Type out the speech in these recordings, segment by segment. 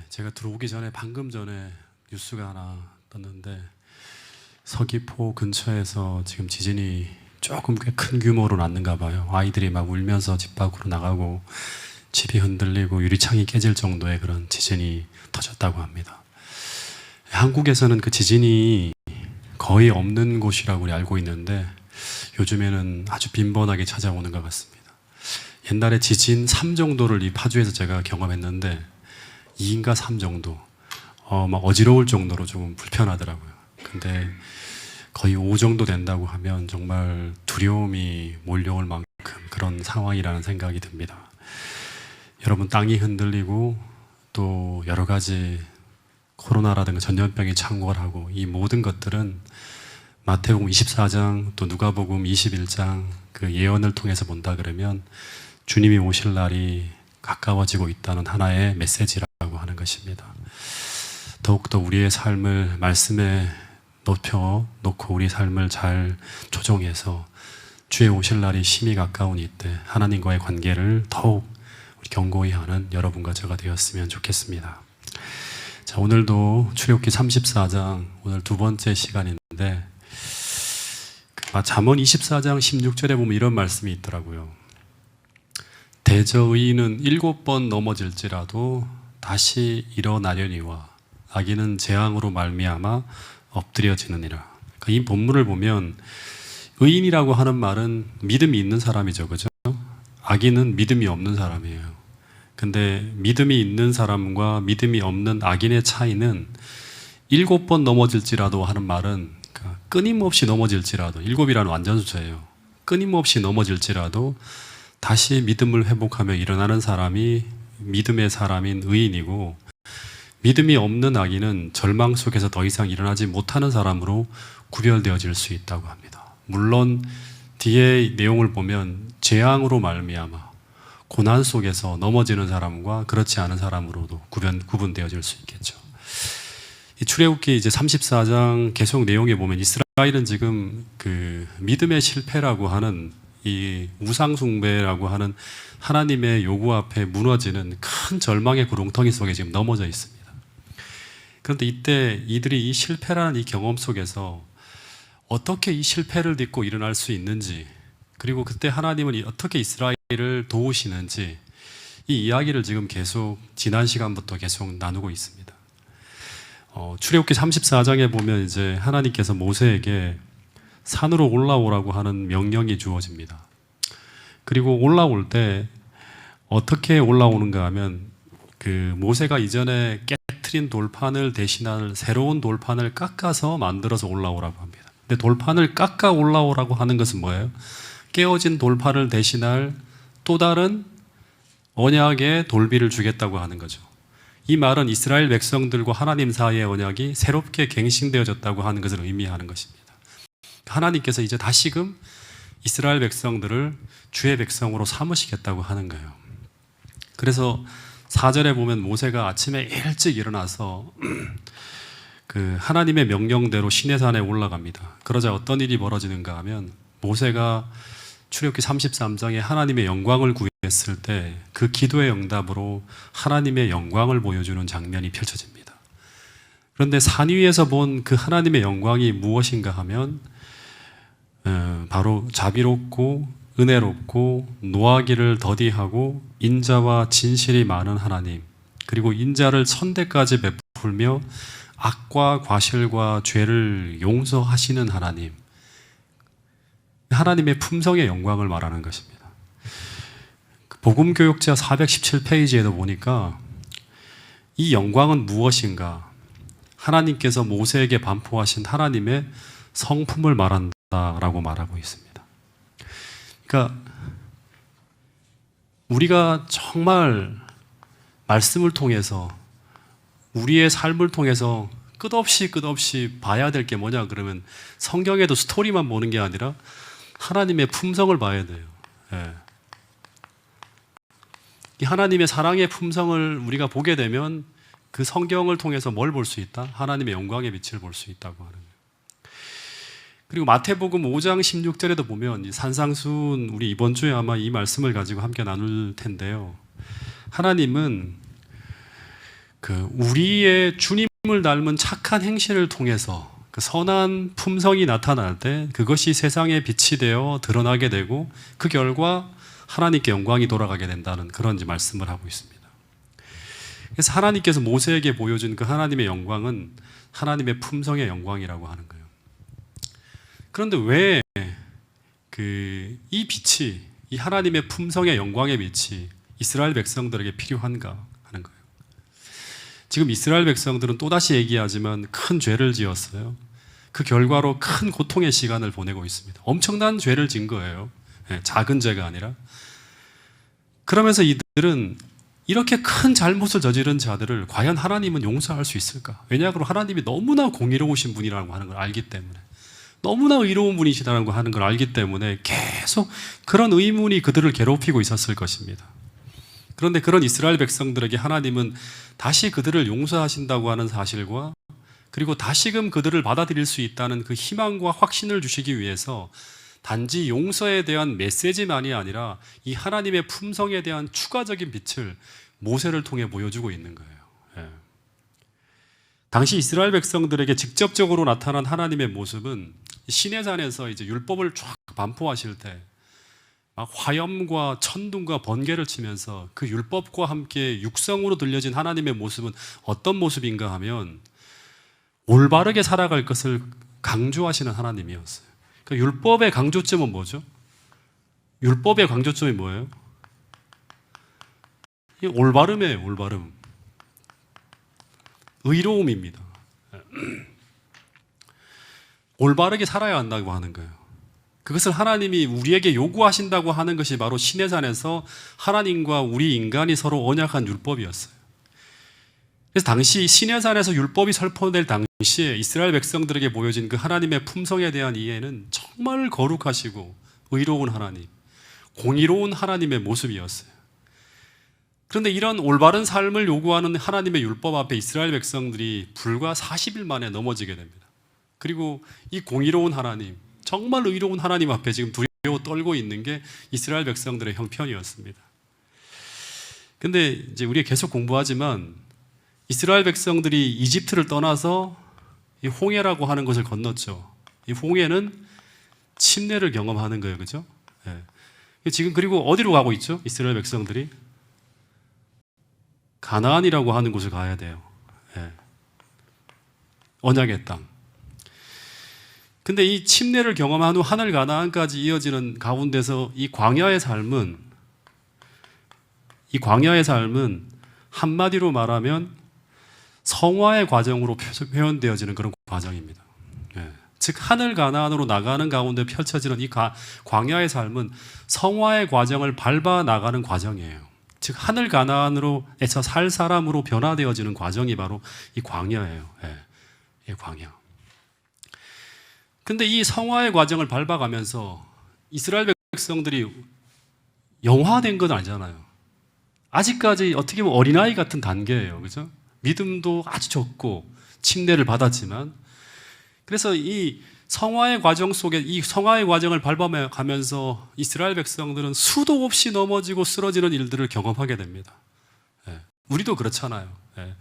제가 들어오기 전에 방금 전에 뉴스가 하나 떴는데 서귀포 근처에서 지금 지진이 조금 꽤 큰 규모로 났는가 봐요. 아이들이 막 울면서 집 밖으로 나가고 집이 흔들리고 유리창이 깨질 정도의 그런 지진이 터졌다고 합니다. 한국에서는 그 지진이 거의 없는 곳이라고 우리 알고 있는데 요즘에는 아주 빈번하게 찾아오는 것 같습니다. 옛날에 지진 3 정도를 이 파주에서 제가 경험했는데 2인가 3 정도 막 어지러울 정도로 조금 불편하더라고요. 근데 거의 5 정도 된다고 하면 정말 두려움이 몰려올 만큼 그런 상황이라는 생각이 듭니다. 여러분, 땅이 흔들리고 또 여러 가지 코로나라든가 전염병이 창궐하고 이 모든 것들은 마태복음 24장 또 누가복음 21장 그 예언을 통해서 본다 그러면 주님이 오실 날이 가까워지고 있다는 하나의 메시지라고 하는 것입니다. 더욱더 우리의 삶을 말씀에 높여놓고 우리 삶을 잘 조정해서 주의 오실 날이 심히 가까운 이때 하나님과의 관계를 더욱 우리 견고히 하는 여러분과 제가 되었으면 좋겠습니다. 자, 오늘도 출애굽기 34장 오늘 두 번째 시간인데 잠언 24장 16절에 보면 이런 말씀이 있더라고요. 대저의인은 7번 넘어질지라도 다시 일어나려니와 악인은 재앙으로 말미암아 엎드려지느니라. 그러니까 이 본문을 보면 의인이라고 하는 말은 믿음이 있는 사람이죠, 그죠? 악인은 믿음이 없는 사람이에요. 근데 믿음이 있는 사람과 믿음이 없는 악인의 차이는 7번 넘어질지라도 하는 말은 그러니까 끊임없이 넘어질지라도 7이라는 완전수예요. 끊임없이 넘어질지라도 다시 믿음을 회복하며 일어나는 사람이 믿음의 사람인 의인이고 믿음이 없는 악인은 절망 속에서 더 이상 일어나지 못하는 사람으로 구별되어질 수 있다고 합니다. 물론 뒤에 내용을 보면 재앙으로 말미암아 고난 속에서 넘어지는 사람과 그렇지 않은 사람으로도 구분되어질 수 있겠죠. 이 출애굽기 이제 34장 계속 내용에 보면 이스라엘은 지금 그 믿음의 실패라고 하는 이 우상숭배라고 하는 하나님의 요구 앞에 무너지는 큰 절망의 구렁텅이 속에 지금 넘어져 있습니다. 그런데 이때 이들이 이 실패라는 이 경험 속에서 어떻게 이 실패를 딛고 일어날 수 있는지, 그리고 그때 하나님은 어떻게 이스라엘을 도우시는지 이 이야기를 지금 계속 지난 시간부터 계속 나누고 있습니다. 출애굽기 34장에 보면 이제 하나님께서 모세에게 산으로 올라오라고 하는 명령이 주어집니다. 그리고 올라올 때 어떻게 올라오는가 하면 그 모세가 이전에 깨트린 돌판을 대신할 새로운 돌판을 깎아서 만들어서 올라오라고 합니다. 근데 돌판을 깎아 올라오라고 하는 것은 뭐예요? 깨어진 돌판을 대신할 또 다른 언약의 돌비를 주겠다고 하는 거죠. 이 말은 이스라엘 백성들과 하나님 사이의 언약이 새롭게 갱신되어졌다고 하는 것을 의미하는 것입니다. 하나님께서 이제 다시금 이스라엘 백성들을 주의 백성으로 삼으시겠다고 하는 거예요. 그래서 4절에 보면 모세가 아침에 일찍 일어나서 그 하나님의 명령대로 시내산에 올라갑니다. 그러자 어떤 일이 벌어지는가 하면 모세가 출애굽기 33장에 하나님의 영광을 구했을 때 그 기도의 응답으로 하나님의 영광을 보여주는 장면이 펼쳐집니다. 그런데 산 위에서 본 그 하나님의 영광이 무엇인가 하면 바로 자비롭고 은혜롭고 노하기를 더디하고 인자와 진실이 많은 하나님, 그리고 인자를 천대까지 베풀며 악과 과실과 죄를 용서하시는 하나님, 하나님의 품성의 영광을 말하는 것입니다. 복음교육자 417페이지에도 보니까 이 영광은 무엇인가, 하나님께서 모세에게 반포하신 하나님의 성품을 말한다라고 말하고 있습니다. 그러니까 우리가 정말 말씀을 통해서 우리의 삶을 통해서 끝없이 봐야 될 게 뭐냐 그러면 성경에도 스토리만 보는 게 아니라 하나님의 품성을 봐야 돼요. 예. 이 하나님의 사랑의 품성을 우리가 보게 되면 그 성경을 통해서 뭘 볼 수 있다? 하나님의 영광의 빛을 볼 수 있다고 하는 거예요. 그리고 마태복음 5장 16절에도 보면 산상수훈, 우리 이번 주에 아마 이 말씀을 가지고 함께 나눌 텐데요. 하나님은 그 우리의 주님을 닮은 착한 행실을 통해서 그 선한 품성이 나타날 때 그것이 세상에 빛이 되어 드러나게 되고 그 결과 하나님께 영광이 돌아가게 된다는 그런 이제 말씀을 하고 있습니다. 그래서 하나님께서 모세에게 보여준 그 하나님의 영광은 하나님의 품성의 영광이라고 하는 거예요. 그런데 왜 이 빛이, 이 하나님의 품성의 영광의 빛이 이스라엘 백성들에게 필요한가 하는 거예요. 지금 이스라엘 백성들은 또다시 얘기하지만 큰 죄를 지었어요. 그 결과로 큰 고통의 시간을 보내고 있습니다. 엄청난 죄를 진 거예요. 작은 죄가 아니라. 그러면서 이들은 이렇게 큰 잘못을 저지른 자들을 과연 하나님은 용서할 수 있을까? 왜냐하면 하나님이 너무나 공의로우신 분이라고 하는 걸 알기 때문에, 너무나 의로운 분이시라고 하는 걸 알기 때문에 계속 그런 의문이 그들을 괴롭히고 있었을 것입니다. 그런데 그런 이스라엘 백성들에게 하나님은 다시 그들을 용서하신다고 하는 사실과 그리고 다시금 그들을 받아들일 수 있다는 그 희망과 확신을 주시기 위해서 단지 용서에 대한 메시지만이 아니라 이 하나님의 품성에 대한 추가적인 빛을 모세를 통해 보여주고 있는 거예요. 예. 당시 이스라엘 백성들에게 직접적으로 나타난 하나님의 모습은 시내산에서 이제 율법을 쫙 반포하실 때 막 화염과 천둥과 번개를 치면서 그 율법과 함께 육성으로 들려진 하나님의 모습은 어떤 모습인가 하면 올바르게 살아갈 것을 강조하시는 하나님이었어요. 그러니까 율법의 강조점은 뭐죠? 율법의 강조점이 뭐예요? 올바름이에요, 올바름. 의로움입니다. 올바르게 살아야 한다고 하는 거예요. 그것을 하나님이 우리에게 요구하신다고 하는 것이 바로 시내산에서 하나님과 우리 인간이 서로 언약한 율법이었어요. 그래서 당시 시내산에서 율법이 선포될 당시에 이스라엘 백성들에게 보여진 그 하나님의 품성에 대한 이해는 정말 거룩하시고 의로운 하나님, 공의로운 하나님의 모습이었어요. 그런데 이런 올바른 삶을 요구하는 하나님의 율법 앞에 이스라엘 백성들이 불과 40일 만에 넘어지게 됩니다. 그리고 이 공의로운 하나님, 정말 의로운 하나님 앞에 지금 두려워 떨고 있는 게 이스라엘 백성들의 형편이었습니다. 근데 이제 우리가 계속 공부하지만 이스라엘 백성들이 이집트를 떠나서 이 홍해라고 하는 것을 건넜죠. 이 홍해는 침례를 경험하는 거예요. 그죠? 예. 지금 그리고 어디로 가고 있죠? 이스라엘 백성들이? 가나안이라고 하는 곳을 가야 돼요. 예. 언약의 땅. 근데 이 침례를 경험한 후 하늘 가나안까지 이어지는 가운데서 이 광야의 삶은 한마디로 말하면 성화의 과정으로 표현되어지는 그런 과정입니다. 예. 즉 하늘 가나안으로 나가는 가운데 펼쳐지는 이 광야의 삶은 성화의 과정을 밟아 나가는 과정이에요. 즉 하늘 가나안으로에서 살 사람으로 변화되어지는 과정이 바로 이 광야예요. 예. 이 광야. 근데 이 성화의 과정을 밟아가면서 이스라엘 백성들이 영화된 건 아니잖아요. 아직까지 어떻게 보면 어린아이 같은 단계예요. 그죠? 믿음도 아주 적고 침례를 받았지만, 그래서 이 성화의 과정 속에 이 성화의 과정을 밟아가면서 이스라엘 백성들은 수도 없이 넘어지고 쓰러지는 일들을 경험하게 됩니다. 예. 우리도 그렇잖아요. 예.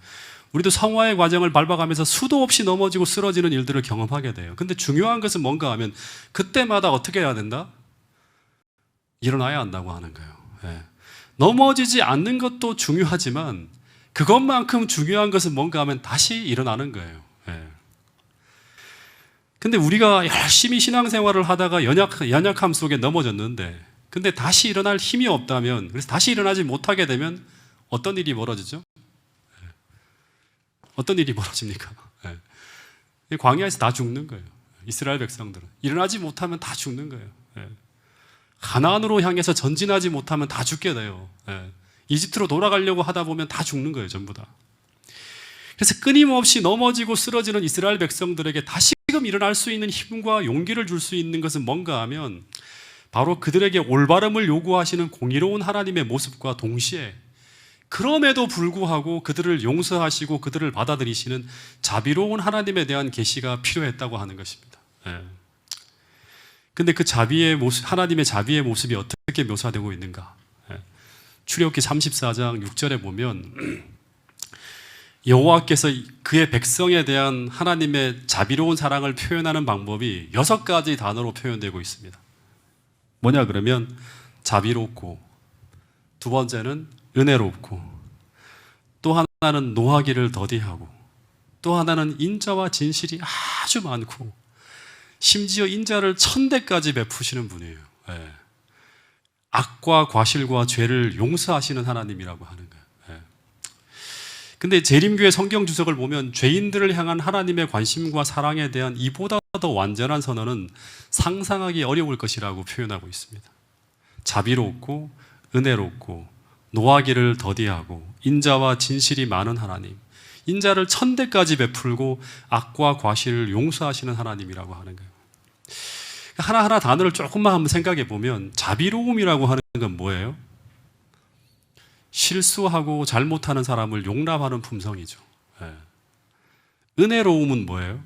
우리도 성화의 과정을 밟아가면서 수도 없이 넘어지고 쓰러지는 일들을 경험하게 돼요. 근데 중요한 것은 뭔가 하면 그때마다 어떻게 해야 된다? 일어나야 한다고 하는 거예요. 예. 넘어지지 않는 것도 중요하지만 그것만큼 중요한 것은 뭔가 하면 다시 일어나는 거예요. 예. 근데 우리가 열심히 신앙생활을 하다가 연약함 속에 넘어졌는데 근데 다시 일어날 힘이 없다면, 그래서 다시 일어나지 못하게 되면 어떤 일이 벌어지죠? 어떤 일이 벌어집니까? 예. 광야에서 다 죽는 거예요. 이스라엘 백성들은 일어나지 못하면 다 죽는 거예요. 예. 가나안으로 향해서 전진하지 못하면 다 죽게 돼요. 예. 이집트로 돌아가려고 하다 보면 다 죽는 거예요, 전부 다. 그래서 끊임없이 넘어지고 쓰러지는 이스라엘 백성들에게 다시금 일어날 수 있는 힘과 용기를 줄 수 있는 것은 뭔가 하면 바로 그들에게 올바름을 요구하시는 공의로운 하나님의 모습과 동시에 그럼에도 불구하고 그들을 용서하시고 그들을 받아들이시는 자비로운 하나님에 대한 계시가 필요했다고 하는 것입니다. 그런데 그 자비의 모습, 하나님의 자비의 모습이 어떻게 묘사되고 있는가? 출애굽기 34장 6절에 보면 여호와께서 그의 백성에 대한 하나님의 자비로운 사랑을 표현하는 방법이 6가지 단어로 표현되고 있습니다. 뭐냐 그러면 자비롭고, 두 번째는 은혜롭고, 또 하나는 노하기를 더디하고, 또 하나는 인자와 진실이 아주 많고, 심지어 인자를 1000대까지 베푸시는 분이에요. 예. 악과 과실과 죄를 용서하시는 하나님이라고 하는 거예요. 예. 근데 재림교회 성경 주석을 보면 죄인들을 향한 하나님의 관심과 사랑에 대한 이보다 더 완전한 선언은 상상하기 어려울 것이라고 표현하고 있습니다. 자비롭고 은혜롭고 노하기를 더디하고 인자와 진실이 많은 하나님, 인자를 1000대까지 베풀고 악과 과실을 용서하시는 하나님이라고 하는 거예요. 하나하나 단어를 조금만 한번 생각해 보면 자비로움이라고 하는 건 뭐예요? 실수하고 잘못하는 사람을 용납하는 품성이죠. 예. 은혜로움은 뭐예요?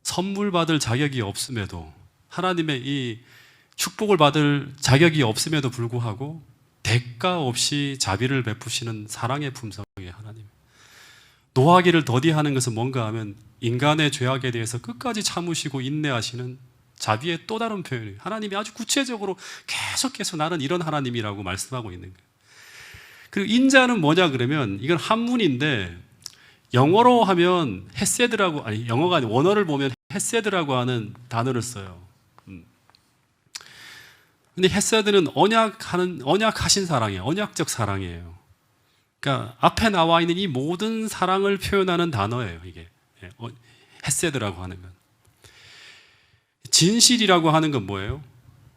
선물 받을 자격이 없음에도, 하나님의 이 축복을 받을 자격이 없음에도 불구하고 대가 없이 자비를 베푸시는 사랑의 품성이에요, 하나님. 노하기를 더디하는 것은 뭔가 하면 인간의 죄악에 대해서 끝까지 참으시고 인내하시는 자비의 또 다른 표현이에요. 하나님이 아주 구체적으로 계속해서 나는 이런 하나님이라고 말씀하고 있는 거예요. 그리고 인자는 뭐냐 그러면 이건 한문인데 영어로 하면 헤세드라고, 아니 영어가 아니라 원어를 보면 헤세드라고 하는 단어를 써요. 근데 헤세드는 언약하신 사랑이에요. 언약적 사랑이에요. 그러니까 앞에 나와 있는 이 모든 사랑을 표현하는 단어예요, 이게. 헤세드라고 하는 건. 진실이라고 하는 건 뭐예요?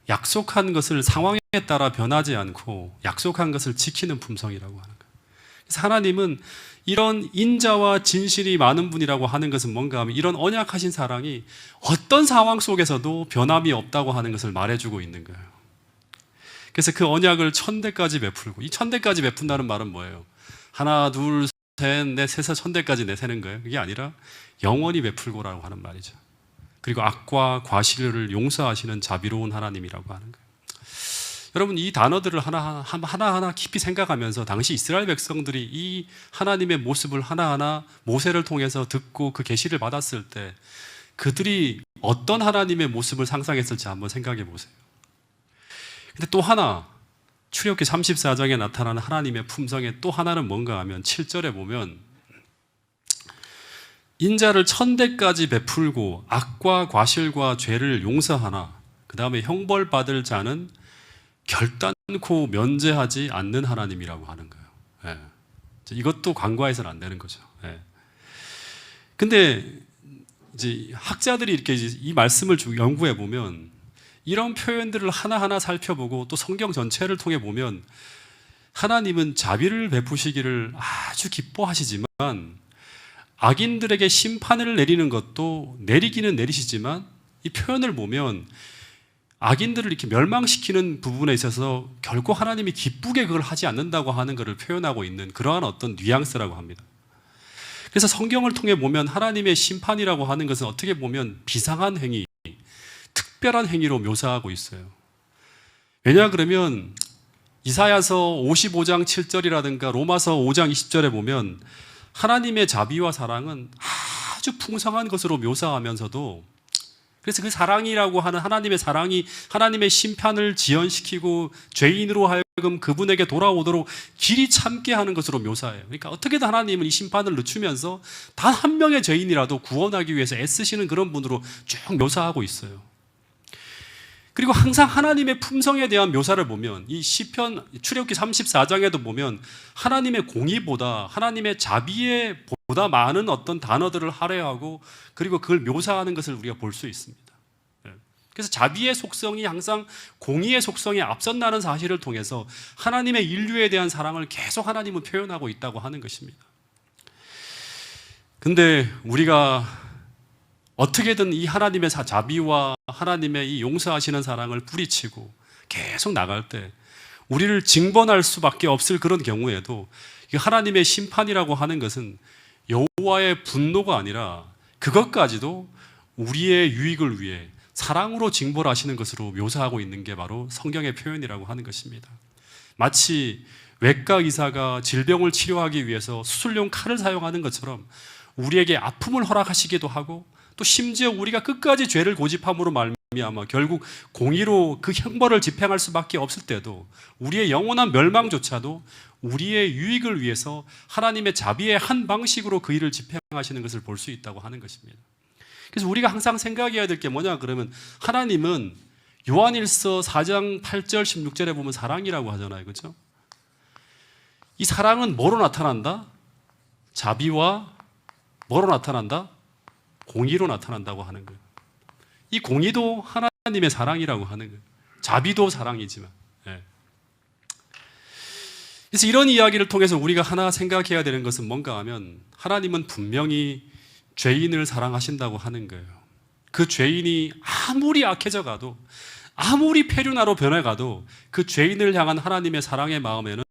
약속한 것을 상황에 따라 변하지 않고 약속한 것을 지키는 품성이라고 하는 거예요. 그래서 하나님은 이런 인자와 진실이 많은 분이라고 하는 것은 뭔가 하면 이런 언약하신 사랑이 어떤 상황 속에서도 변함이 없다고 하는 것을 말해주고 있는 거예요. 그래서 그 언약을 1000대까지 베풀고, 이 1000대까지 베푼다는 말은 뭐예요? 하나, 둘, 셋, 넷, 셋에서 1000대까지 내세는 거예요. 그게 아니라 영원히 베풀고라고 하는 말이죠. 그리고 악과 과실을 용서하시는 자비로운 하나님이라고 하는 거예요. 여러분, 이 단어들을 하나하나 깊이 생각하면서 당시 이스라엘 백성들이 이 하나님의 모습을 하나하나 모세를 통해서 듣고 그 계시를 받았을 때 그들이 어떤 하나님의 모습을 상상했을지 한번 생각해 보세요. 근데 또 하나, 출애굽기 34장에 나타나는 하나님의 품성의 또 하나는 뭔가 하면 7절에 보면 인자를 1000대까지 베풀고 악과 과실과 죄를 용서하나 그 다음에 형벌받을 자는 결단코 면제하지 않는 하나님이라고 하는 거예요. 예. 이것도 간과해서는 안 되는 거죠. 예. 근데 이제 학자들이 이렇게 이 말씀을 연구해 보면 이런 표현들을 하나하나 살펴보고 또 성경 전체를 통해 보면 하나님은 자비를 베푸시기를 아주 기뻐하시지만 악인들에게 심판을 내리는 것도 내리기는 내리시지만 이 표현을 보면 악인들을 이렇게 멸망시키는 부분에 있어서 결코 하나님이 기쁘게 그걸 하지 않는다고 하는 것을 표현하고 있는 그러한 어떤 뉘앙스라고 합니다. 그래서 성경을 통해 보면 하나님의 심판이라고 하는 것은 어떻게 보면 비상한 행위, 특별한 행위로 묘사하고 있어요. 왜냐 그러면 이사야서 55장 7절이라든가 로마서 5장 20절에 보면 하나님의 자비와 사랑은 아주 풍성한 것으로 묘사하면서도 그래서 그 사랑이라고 하는 하나님의 사랑이 하나님의 심판을 지연시키고 죄인으로 하여금 그분에게 돌아오도록 길이 참게 하는 것으로 묘사해요. 그러니까 어떻게든 하나님은 이 심판을 늦추면서 단 한 명의 죄인이라도 구원하기 위해서 애쓰시는 그런 분으로 쭉 묘사하고 있어요. 그리고 항상 하나님의 품성에 대한 묘사를 보면 이 시편 출애굽기 34장에도 보면 하나님의 공의보다 하나님의 자비에 보다 많은 어떤 단어들을 할애하고 그리고 그걸 묘사하는 것을 우리가 볼 수 있습니다. 그래서 자비의 속성이 항상 공의의 속성에 앞선다는 사실을 통해서 하나님의 인류에 대한 사랑을 계속 하나님은 표현하고 있다고 하는 것입니다. 근데 우리가 어떻게든 이 하나님의 자비와 하나님의 이 용서하시는 사랑을 뿌리치고 계속 나갈 때 우리를 징벌할 수밖에 없을 그런 경우에도 하나님의 심판이라고 하는 것은 여호와의 분노가 아니라 그것까지도 우리의 유익을 위해 사랑으로 징벌하시는 것으로 묘사하고 있는 게 바로 성경의 표현이라고 하는 것입니다. 마치 외과 의사가 질병을 치료하기 위해서 수술용 칼을 사용하는 것처럼 우리에게 아픔을 허락하시기도 하고, 또 심지어 우리가 끝까지 죄를 고집함으로 말미암아 결국 공의로 그 형벌을 집행할 수밖에 없을 때도 우리의 영원한 멸망조차도 우리의 유익을 위해서 하나님의 자비의 한 방식으로 그 일을 집행하시는 것을 볼 수 있다고 하는 것입니다. 그래서 우리가 항상 생각해야 될 게 뭐냐 그러면, 하나님은 요한일서 4장 8절 16절에 보면 사랑이라고 하잖아요. 그렇죠? 이 사랑은 뭐로 나타난다? 자비와 뭐로 나타난다? 공의로 나타난다고 하는 거예요. 이 공의도 하나님의 사랑이라고 하는 거예요. 자비도 사랑이지만. 예. 그래서 이런 이야기를 통해서 우리가 하나 생각해야 되는 것은 뭔가 하면, 하나님은 분명히 죄인을 사랑하신다고 하는 거예요. 그 죄인이 아무리 악해져 가도, 아무리 폐륜화로 변해가도 그 죄인을 향한 하나님의 사랑의 마음에는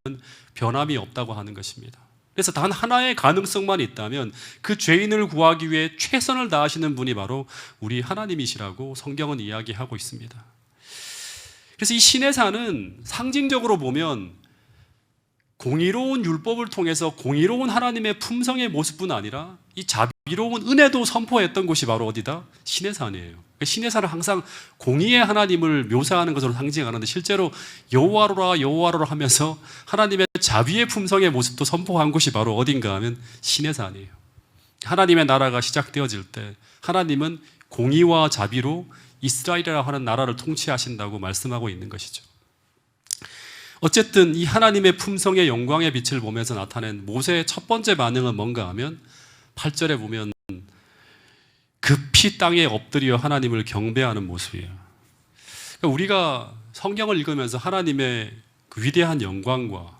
변함이 없다고 하는 것입니다. 그래서 단 하나의 가능성만 있다면, 그 죄인을 구하기 위해 최선을 다하시는 분이 바로 우리 하나님이시라고 성경은 이야기하고 있습니다. 그래서 이 시내산은 상징적으로 보면 공의로운 율법을 통해서 공의로운 하나님의 품성의 모습뿐 아니라 이 자비로운 은혜도 선포했던 곳이 바로 어디다? 시내산이에요. 시내산은 항상 공의의 하나님을 묘사하는 것으로 상징하는데, 실제로 여호와로라 여호와로라 하면서 하나님의 자비의 품성의 모습도 선포한 곳이 바로 어딘가 하면 시내산이에요. 하나님의 나라가 시작되어질 때 하나님은 공의와 자비로 이스라엘이라고 하는 나라를 통치하신다고 말씀하고 있는 것이죠. 어쨌든 이 하나님의 품성의 영광의 빛을 보면서 나타낸 모세의 첫 번째 반응은 뭔가 하면, 8절에 보면 급히 땅에 엎드려 하나님을 경배하는 모습이에요. 그러니까 우리가 성경을 읽으면서 하나님의 그 위대한 영광과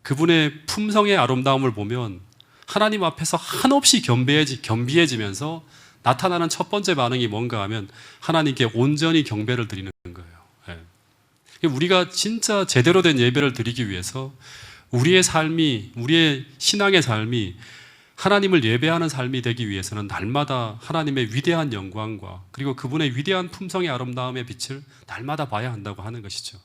그분의 품성의 아름다움을 보면 하나님 앞에서 한없이 겸비해지면서 나타나는 첫 번째 반응이 뭔가 하면 하나님께 온전히 경배를 드리는 거예요. 예. 우리가 진짜 제대로 된 예배를 드리기 위해서 우리의 삶이, 우리의 신앙의 삶이 하나님을 예배하는 삶이 되기 위해서는 날마다 하나님의 위대한 영광과 그리고 그분의 위대한 품성의 아름다움의 빛을 날마다 봐야 한다고 하는 것이죠.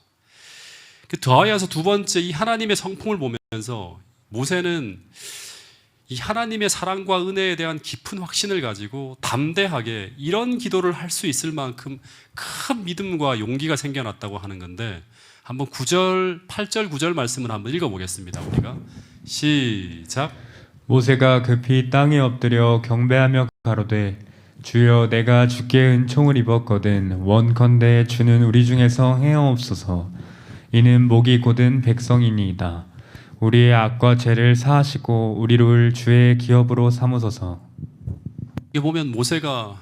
더하여서 두 번째, 이 하나님의 성품을 보면서 모세는 이 하나님의 사랑과 은혜에 대한 깊은 확신을 가지고 담대하게 이런 기도를 할 수 있을 만큼 큰 믿음과 용기가 생겨났다고 하는 건데, 한번 8절 9절 말씀을 한번 읽어보겠습니다. 우리가 시작. 모세가 급히 땅에 엎드려 경배하며 가로되, 주여 내가 주께 은총을 입었거든 원컨대 주는 우리 중에서 행하옵소서. 이는 목이 곧은 백성이니이다. 우리의 악과 죄를 사하시고 우리를 주의 기업으로 삼으소서. 이게 보면 모세가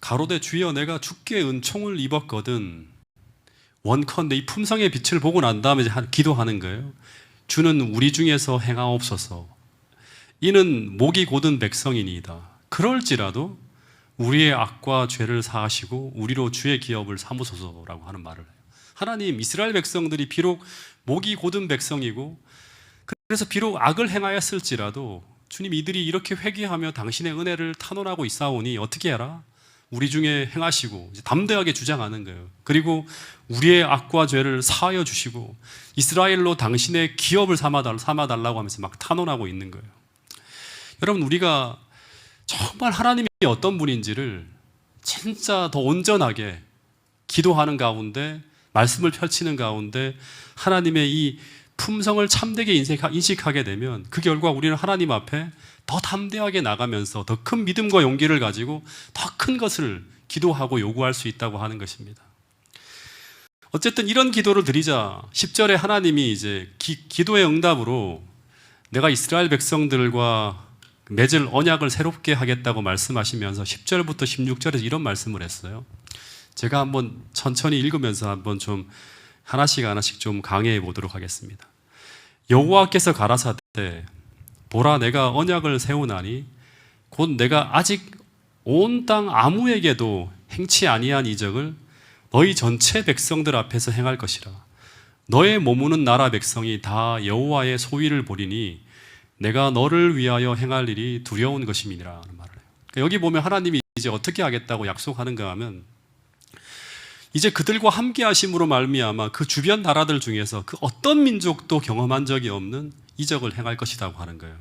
가로되 주여 내가 주께 은총을 입었거든, 원컨대 이 품성의 빛을 보고 난 다음에 기도하는 거예요. 주는 우리 중에서 행하옵소서. 이는 목이 곧은 백성이니이다. 그럴지라도 우리의 악과 죄를 사하시고 우리로 주의 기업을 삼으소서라고 하는 말을 해요. 하나님, 이스라엘 백성들이 비록 목이 곧은 백성이고 그래서 비록 악을 행하였을지라도 주님, 이들이 이렇게 회개하며 당신의 은혜를 탄원하고 있사오니 어떻게 해라? 우리 중에 행하시고, 담대하게 주장하는 거예요. 그리고 우리의 악과 죄를 사하여 주시고 이스라엘로 당신의 기업을 삼아달라고 하면서 막 탄원하고 있는 거예요. 여러분, 우리가 정말 하나님이 어떤 분인지를 진짜 더 온전하게 기도하는 가운데, 말씀을 펼치는 가운데 하나님의 이 품성을 참되게 인식하게 되면 그 결과 우리는 하나님 앞에 더 담대하게 나가면서 더 큰 믿음과 용기를 가지고 더 큰 것을 기도하고 요구할 수 있다고 하는 것입니다. 어쨌든 이런 기도를 드리자 10절에 하나님이 이제 기도의 응답으로 내가 이스라엘 백성들과 맺을 언약을 새롭게 하겠다고 말씀하시면서 10절부터 16절에서 이런 말씀을 했어요. 제가 한번 천천히 읽으면서 한번 좀 하나씩 좀 강해해 보도록 하겠습니다. 여호와께서 가라사대, 보라 내가 언약을 세우나니 곧 내가 아직 온 땅 아무에게도 행치 아니한 이적을 너희 전체 백성들 앞에서 행할 것이라. 너의 머무는 나라 백성이 다 여호와의 소위를 보리니 내가 너를 위하여 행할 일이 두려운 것임이니라 하는 말을 해요. 여기 보면 하나님이 이제 어떻게 하겠다고 약속하는가 하면, 이제 그들과 함께 하심으로 말미암아 그 주변 나라들 중에서 그 어떤 민족도 경험한 적이 없는 이적을 행할 것이라고 하는 거예요.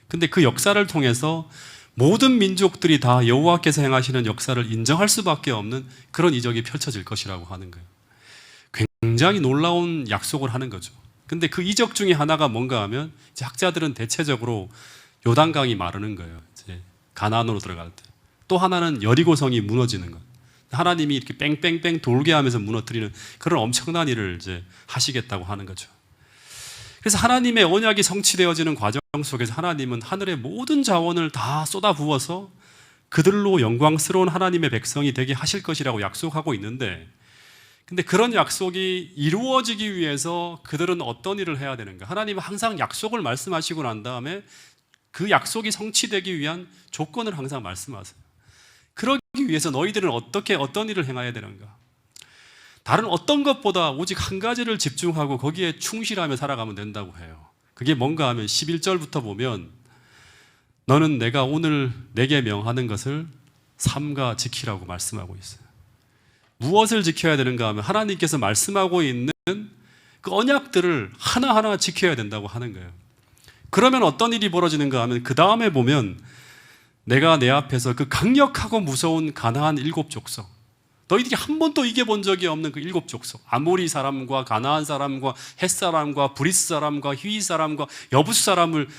근데 그 역사를 통해서 모든 민족들이 다 여호와께서 행하시는 역사를 인정할 수밖에 없는 그런 이적이 펼쳐질 것이라고 하는 거예요. 굉장히 놀라운 약속을 하는 거죠. 근데 그 이적 중에 하나가 뭔가 하면 이제 학자들은 대체적으로 요단강이 마르는 거예요. 이제 가나안으로 들어갈 때. 또 하나는 여리고성이 무너지는 것. 하나님이 이렇게 뺑뺑뺑 돌게 하면서 무너뜨리는 그런 엄청난 일을 이제 하시겠다고 하는 거죠. 그래서 하나님의 언약이 성취되어지는 과정 속에서 하나님은 하늘의 모든 자원을 다 쏟아 부어서 그들로 영광스러운 하나님의 백성이 되게 하실 것이라고 약속하고 있는데, 근데 그런 약속이 이루어지기 위해서 그들은 어떤 일을 해야 되는가? 하나님은 항상 약속을 말씀하시고 난 다음에 그 약속이 성취되기 위한 조건을 항상 말씀하세요. 그러기 위해서 너희들은 어떤 일을 행해야 되는가? 다른 어떤 것보다 오직 한 가지를 집중하고 거기에 충실하며 살아가면 된다고 해요. 그게 뭔가 하면 11절부터 보면 너는 내가 오늘 내게 명하는 것을 삼가 지키라고 말씀하고 있어요. 무엇을 지켜야 되는가 하면 하나님께서 말씀하고 있는 그 언약들을 하나하나 지켜야 된다고 하는 거예요. 그러면 어떤 일이 벌어지는가 하면 그 다음에 보면 내가 내 앞에서 그 강력하고 무서운 가나안 7족속, 너희들이 한 번도 이겨본 적이 없는 그 7족속, 아모리 사람과 가나안 사람과 헷 사람과 브리스 사람과 히위 사람과 여부스 사람을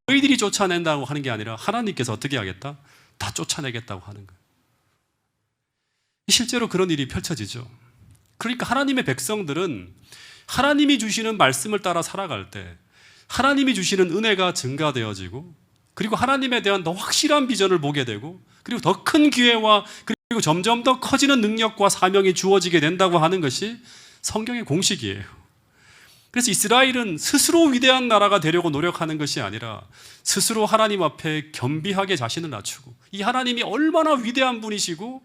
너희들이 쫓아낸다고 하는 게 아니라 하나님께서 어떻게 하겠다? 다 쫓아내겠다고 하는 거예요. 실제로 그런 일이 펼쳐지죠. 그러니까 하나님의 백성들은 하나님이 주시는 말씀을 따라 살아갈 때 하나님이 주시는 은혜가 증가되어지고, 그리고 하나님에 대한 더 확실한 비전을 보게 되고, 그리고 더 큰 기회와 그리고 점점 더 커지는 능력과 사명이 주어지게 된다고 하는 것이 성경의 공식이에요. 그래서 이스라엘은 스스로 위대한 나라가 되려고 노력하는 것이 아니라 스스로 하나님 앞에 겸비하게 자신을 낮추고, 이 하나님이 얼마나 위대한 분이시고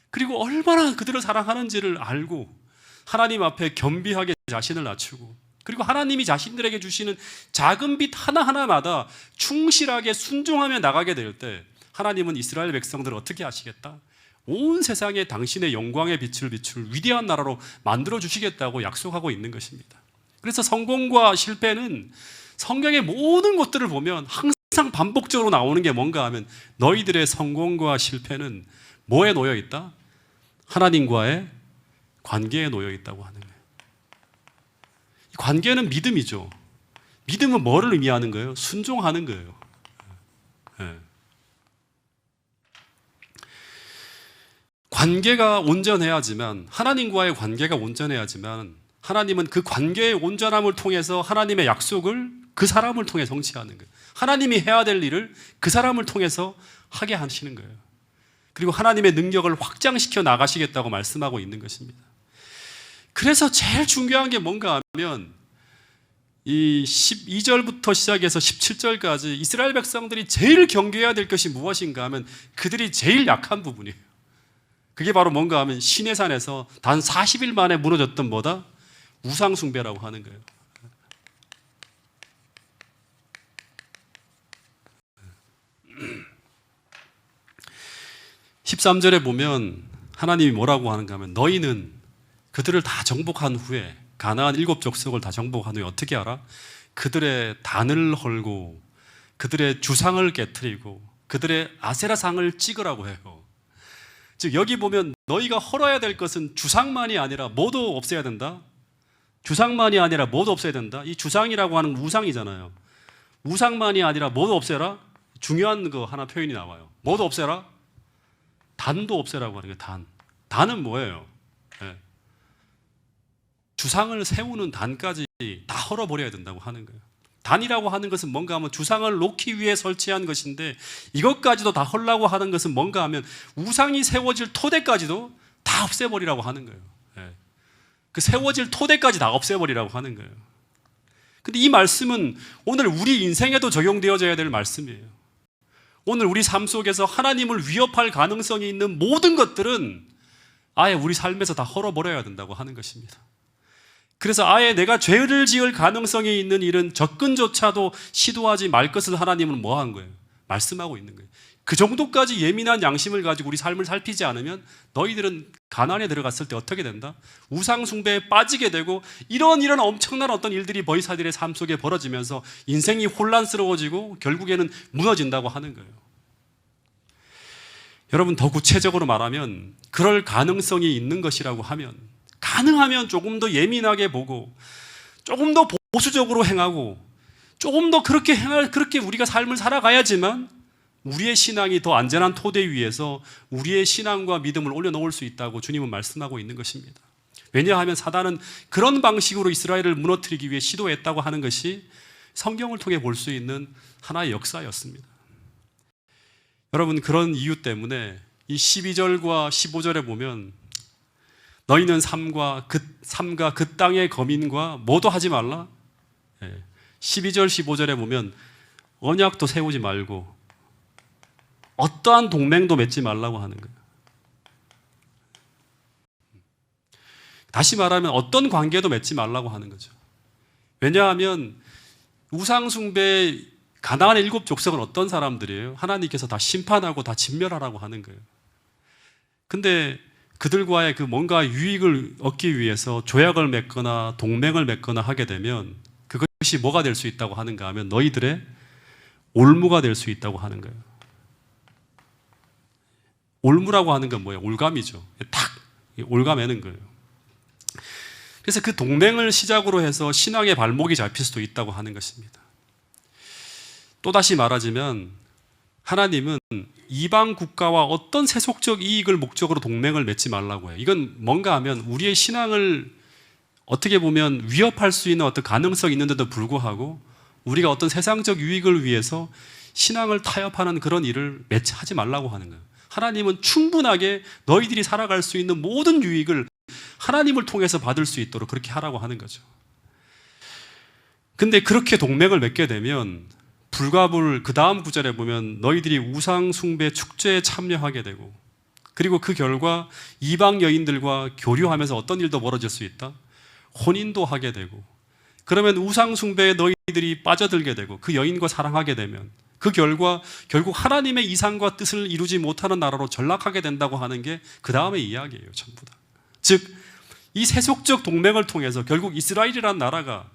그리고 얼마나 그들을 사랑하는지를 알고 하나님 앞에 겸비하게 자신을 낮추고, 그리고 하나님이 자신들에게 주시는 작은 빛 하나하나마다 충실하게 순종하며 나가게 될 때 하나님은 이스라엘 백성들을 어떻게 하시겠다? 온 세상에 당신의 영광의 빛을 비출 위대한 나라로 만들어 주시겠다고 약속하고 있는 것입니다. 그래서 성공과 실패는 성경의 모든 것들을 보면 항상 반복적으로 나오는 게 뭔가 하면 너희들의 성공과 실패는 뭐에 놓여 있다? 하나님과의 관계에 놓여 있다고 하는 거예요. 이 관계는 믿음이죠. 믿음은 뭐를 의미하는 거예요? 순종하는 거예요. 네. 관계가 온전해야지만, 하나님과의 관계가 온전해야지만 하나님은 그 관계의 온전함을 통해서 하나님의 약속을 그 사람을 통해 성취하는 거예요. 하나님이 해야 될 일을 그 사람을 통해서 하게 하시는 거예요. 그리고 하나님의 능력을 확장시켜 나가시겠다고 말씀하고 있는 것입니다. 그래서 제일 중요한 게 뭔가 하면 이 12절부터 시작해서 17절까지 이스라엘 백성들이 제일 경계해야 될 것이 무엇인가 하면 그들이 제일 약한 부분이에요. 그게 바로 뭔가 하면 시내산에서 단 40일 만에 무너졌던 뭐다? 우상 숭배라고 하는 거예요. (13절에) 보면 하나님이 뭐라고 하는가 하면 너희는 그들을 다 정복한 후에, 가나안 7족속을 다 정복한 후에 어떻게 알아? 그들의 단을 헐고 그들의 주상을 깨트리고 그들의 아세라상을 찍으라고 해요. 즉 여기 보면 너희가 헐어야 될 것은 주상만이 아니라 뭐도 없애야 된다? 주상만이 아니라 뭐도 없애야 된다? 이 주상이라고 하는 우상이잖아요. 우상만이 아니라 뭐도 없애라? 중요한 거 하나 표현이 나와요. 뭐도 없애라? 단도 없애라고 하는 거예요. 단. 단은 뭐예요? 네. 주상을 세우는 단까지 다 헐어버려야 된다고 하는 거예요. 단이라고 하는 것은 뭔가 하면 주상을 놓기 위해 설치한 것인데, 이것까지도 다 헐라고 하는 것은 뭔가 하면 우상이 세워질 토대까지도 다 없애버리라고 하는 거예요. 네. 그 세워질 토대까지 다 없애버리라고 하는 거예요. 근데 이 말씀은 오늘 우리 인생에도 적용되어져야 될 말씀이에요. 오늘 우리 삶 속에서 하나님을 위협할 가능성이 있는 모든 것들은 아예 우리 삶에서 다 헐어버려야 된다고 하는 것입니다. 그래서 아예 내가 죄를 지을 가능성이 있는 일은 접근조차도 시도하지 말 것을 하나님은 뭐 한 거예요? 말씀하고 있는 거예요. 그 정도까지 예민한 양심을 가지고 우리 삶을 살피지 않으면 너희들은 가나안에 들어갔을 때 어떻게 된다? 우상 숭배에 빠지게 되고 이런 엄청난 어떤 일들이 이스라엘의 삶 속에 벌어지면서 인생이 혼란스러워지고 결국에는 무너진다고 하는 거예요. 여러분, 더 구체적으로 말하면 그럴 가능성이 있는 것이라고 하면, 가능하면 조금 더 예민하게 보고 조금 더 보수적으로 행하고 조금 더 그렇게 우리가 삶을 살아가야지만 우리의 신앙이 더 안전한 토대 위에서 우리의 신앙과 믿음을 올려놓을 수 있다고 주님은 말씀하고 있는 것입니다. 왜냐하면 사단은 그런 방식으로 이스라엘을 무너뜨리기 위해 시도했다고 하는 것이 성경을 통해 볼 수 있는 하나의 역사였습니다. 여러분, 그런 이유 때문에 이 12절과 15절에 보면 너희는 삼가 그 땅의 거민과 뭐도 하지 말라. 12절 15절에 보면 언약도 세우지 말고 어떠한 동맹도 맺지 말라고 하는 거예요. 다시 말하면 어떤 관계도 맺지 말라고 하는 거죠. 왜냐하면 우상숭배 가나안의 7 족속은 어떤 사람들이에요? 하나님께서 다 심판하고 다 진멸하라고 하는 거예요. 근데 그들과의 그 뭔가 유익을 얻기 위해서 조약을 맺거나 동맹을 맺거나 하게 되면 그것이 뭐가 될 수 있다고 하는가 하면 너희들의 올무가 될 수 있다고 하는 거예요. 올무라고 하는 건 뭐예요? 올감이죠. 탁 올가매는 거예요. 그래서 그 동맹을 시작으로 해서 신앙의 발목이 잡힐 수도 있다고 하는 것입니다. 또다시 말하자면 하나님은 이방 국가와 어떤 세속적 이익을 목적으로 동맹을 맺지 말라고 해요. 이건 뭔가 하면 우리의 신앙을 어떻게 보면 위협할 수 있는 어떤 가능성이 있는데도 불구하고 우리가 어떤 세상적 유익을 위해서 신앙을 타협하는 그런 일을 하지 말라고 하는 거예요. 하나님은 충분하게 너희들이 살아갈 수 있는 모든 유익을 하나님을 통해서 받을 수 있도록 그렇게 하라고 하는 거죠. 근데 그렇게 동맹을 맺게 되면 불가불 그 다음 구절에 보면 너희들이 우상 숭배 축제에 참여하게 되고 그리고 그 결과 이방 여인들과 교류하면서 어떤 일도 벌어질 수 있다? 혼인도 하게 되고 그러면 우상 숭배에 너희들이 빠져들게 되고 그 여인과 사랑하게 되면 그 결과 결국 하나님의 이상과 뜻을 이루지 못하는 나라로 전락하게 된다고 하는 게 그 다음의 이야기예요. 전부 다. 즉 이 세속적 동맹을 통해서 결국 이스라엘이라는 나라가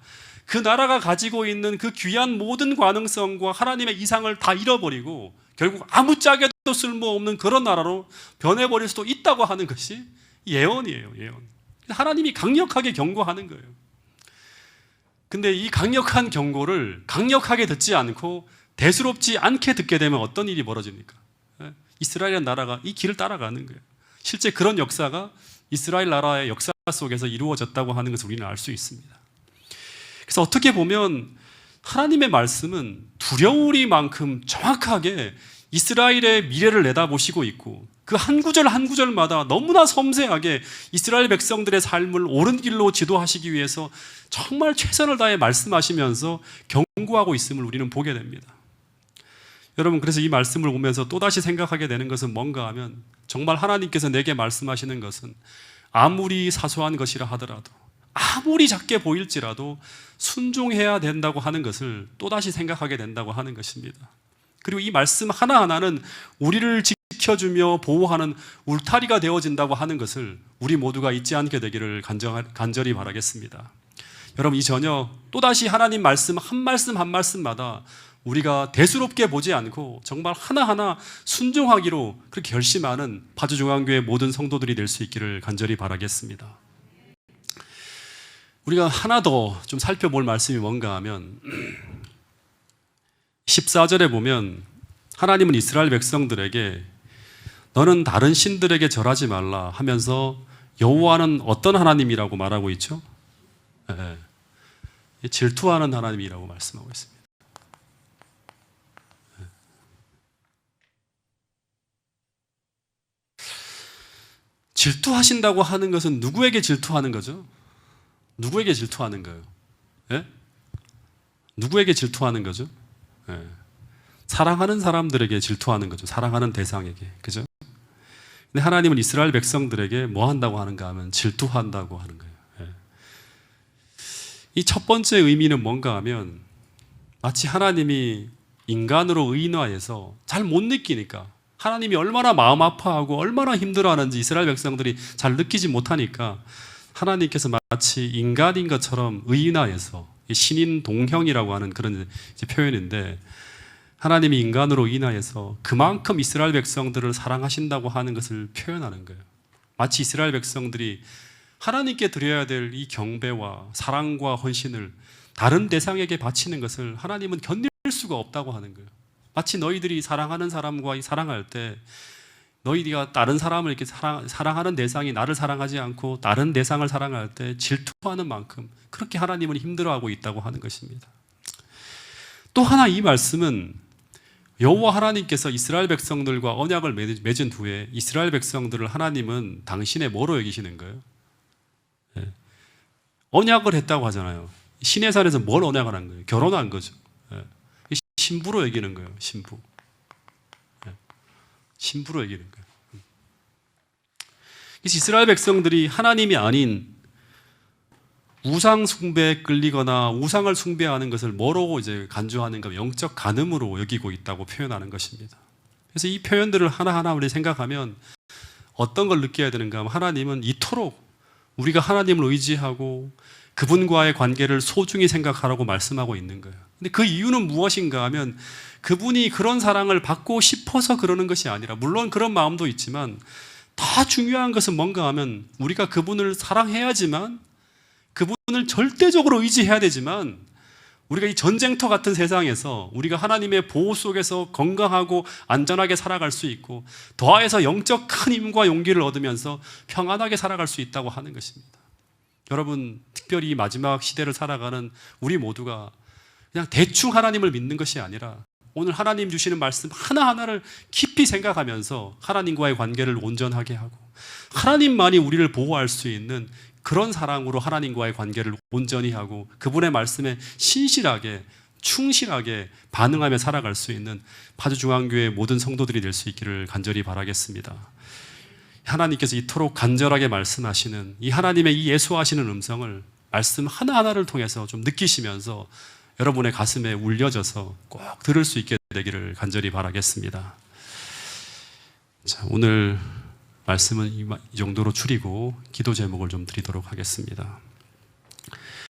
그 나라가 가지고 있는 그 귀한 모든 가능성과 하나님의 이상을 다 잃어버리고 결국 아무짝에도 쓸모없는 그런 나라로 변해버릴 수도 있다고 하는 것이 예언이에요. 예언. 하나님이 강력하게 경고하는 거예요. 근데 이 강력한 경고를 강력하게 듣지 않고 대수롭지 않게 듣게 되면 어떤 일이 벌어집니까? 이스라엘이라는 나라가 이 길을 따라가는 거예요. 실제 그런 역사가 이스라엘 나라의 역사 속에서 이루어졌다고 하는 것을 우리는 알 수 있습니다. 그래서 어떻게 보면 하나님의 말씀은 두려우리만큼 정확하게 이스라엘의 미래를 내다보시고 있고 그 한 구절 한 구절마다 너무나 섬세하게 이스라엘 백성들의 삶을 옳은 길로 지도하시기 위해서 정말 최선을 다해 말씀하시면서 경고하고 있음을 우리는 보게 됩니다. 여러분, 그래서 이 말씀을 보면서 또다시 생각하게 되는 것은 뭔가 하면 정말 하나님께서 내게 말씀하시는 것은 아무리 사소한 것이라 하더라도 아무리 작게 보일지라도 순종해야 된다고 하는 것을 또다시 생각하게 된다고 하는 것입니다. 그리고 이 말씀 하나하나는 우리를 지켜주며 보호하는 울타리가 되어진다고 하는 것을 우리 모두가 잊지 않게 되기를 간절히 바라겠습니다. 여러분, 이 저녁 또다시 하나님 말씀 한 말씀마다 우리가 대수롭게 보지 않고 정말 하나하나 순종하기로 그렇게 결심하는 파주중앙교회 모든 성도들이 될 수 있기를 간절히 바라겠습니다. 우리가 하나 더 좀 살펴볼 말씀이 뭔가 하면 14절에 보면 하나님은 이스라엘 백성들에게 너는 다른 신들에게 절하지 말라 하면서 여호와는 어떤 하나님이라고 말하고 있죠? 네. 질투하는 하나님이라고 말씀하고 있습니다. 질투하신다고 하는 것은 누구에게 질투하는 거죠? 누구에게 질투하는 거예요? 예? 누구에게 질투하는 거죠? 예. 사랑하는 사람들에게 질투하는 거죠. 사랑하는 대상에게. 그죠? 근데 하나님은 이스라엘 백성들에게 뭐 한다고 하는가 하면 질투한다고 하는 거예요. 예. 이 첫 번째 의미는 뭔가 하면 마치 하나님이 인간으로 의인화해서 잘 못 느끼니까, 하나님이 얼마나 마음 아파하고 얼마나 힘들어하는지 이스라엘 백성들이 잘 느끼지 못하니까 하나님께서 마치 인간인 것처럼 의인화해서, 신인 동형이라고 하는 그런 이제 표현인데, 하나님이 인간으로 의인화해서 그만큼 이스라엘 백성들을 사랑하신다고 하는 것을 표현하는 거예요. 마치 이스라엘 백성들이 하나님께 드려야 될 이 경배와 사랑과 헌신을 다른 대상에게 바치는 것을 하나님은 견딜 수가 없다고 하는 거예요. 마치 너희들이 사랑하는 사람과 사랑할 때, 너희가 다른 사람을 이렇게 사랑하는 대상이 나를 사랑하지 않고 다른 대상을 사랑할 때 질투하는 만큼 그렇게 하나님은 힘들어하고 있다고 하는 것입니다. 또 하나 이 말씀은 여호와 하나님께서 이스라엘 백성들과 언약을 맺은 후에 이스라엘 백성들을 하나님은 당신의 뭐로 여기시는 거예요? 예. 언약을 했다고 하잖아요. 시내산에서 뭘 언약을 한 거예요? 결혼한 거죠. 예. 신부로 여기는 거예요. 신부. 예. 신부로 여기는 거예요. 그래서 이스라엘 백성들이 하나님이 아닌 우상 숭배에 끌리거나 우상을 숭배하는 것을 뭐로 이제 간주하는가, 영적 간음으로 여기고 있다고 표현하는 것입니다. 그래서 이 표현들을 하나하나 우리 생각하면 어떤 걸 느껴야 되는가 하면, 하나님은 이토록 우리가 하나님을 의지하고 그분과의 관계를 소중히 생각하라고 말씀하고 있는 거예요. 근데 그 이유는 무엇인가 하면, 그분이 그런 사랑을 받고 싶어서 그러는 것이 아니라, 물론 그런 마음도 있지만 더 중요한 것은 뭔가 하면, 우리가 그분을 사랑해야지만, 그분을 절대적으로 의지해야 되지만, 우리가 이 전쟁터 같은 세상에서 우리가 하나님의 보호 속에서 건강하고 안전하게 살아갈 수 있고, 더하여서 영적 큰 힘과 용기를 얻으면서 평안하게 살아갈 수 있다고 하는 것입니다. 여러분, 특별히 마지막 시대를 살아가는 우리 모두가 그냥 대충 하나님을 믿는 것이 아니라, 오늘 하나님 주시는 말씀 하나하나를 깊이 생각하면서 하나님과의 관계를 온전하게 하고, 하나님만이 우리를 보호할 수 있는 그런 사랑으로 하나님과의 관계를 온전히 하고, 그분의 말씀에 신실하게 충실하게 반응하며 살아갈 수 있는 파주중앙교회 모든 성도들이 될 수 있기를 간절히 바라겠습니다. 하나님께서 이토록 간절하게 말씀하시는 이 하나님의 이 예수하시는 음성을 말씀 하나하나를 통해서 좀 느끼시면서 여러분의 가슴에 울려져서 꼭 들을 수 있게 되기를 간절히 바라겠습니다. 자, 오늘 말씀은 이 정도로 줄이고 기도 제목을 좀 드리도록 하겠습니다.